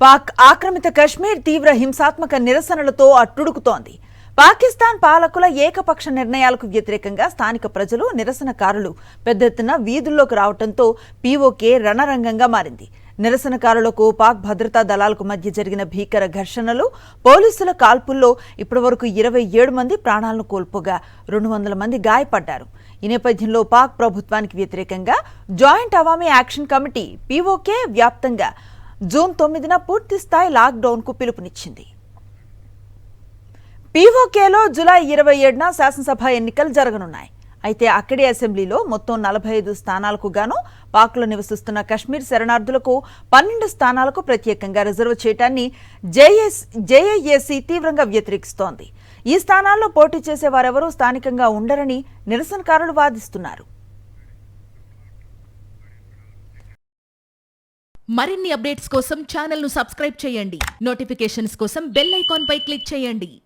పాక్ ఆక్రమిత కశ్మీర్ తీవ్ర హింసాత్మక నిరసనలతో అట్టుడుకుతోంది. పాకిస్తాన్ పాలకుల ఏకపక్ష నిర్ణయాలకు వ్యతిరేకంగా స్థానిక ప్రజలు, నిరసనకారులు పెద్ద ఎత్తున వీధుల్లోకి రావడంతో పీఓకే రణరంగంగా మారింది. నిరసనకారులకు పాక్ భద్రతా దళాలకు మధ్య జరిగిన భీకర ఘర్షణలు, పోలీసుల కాల్పుల్లో ఇప్పటివరకు 27 మంది ప్రాణాలను కోల్పోగా 200 మంది గాయపడ్డారు. ఈ నేపథ్యంలో పాక్ ప్రభుత్వానికి వ్యతిరేకంగా joint Awami action committee PoK వ్యాప్తంగా జూన్ 9న పూర్తి స్థాయి లాక్డౌన్కు పిలుపునిచ్చింది. పీఓకేలో జూలై 27న శాసనసభ ఎన్నికలు జరగనున్నాయి. అయితే అక్కడి అసెంబ్లీలో మొత్తం 45 స్థానాలకు గాను పాక్లో నివసిస్తున్న కశ్మీర్ శరణార్థులకు 12 స్థానాలకు ప్రత్యేకంగా రిజర్వ్ చేయడాన్ని జేఏఏసీ తీవ్రంగా వ్యతిరేకిస్తోంది. ఈ స్థానాల్లో పోటీ చేసే వారెవరూ స్థానికంగా ఉండరని నిరసనకారులు వాదిస్తున్నారు. మరిన్ని అప్డేట్స్ కోసం ఛానల్ ను సబ్స్క్రైబ్ చేయండి. నోటిఫికేషన్స్ కోసం బెల్ ఐకాన్ పై క్లిక్ చేయండి.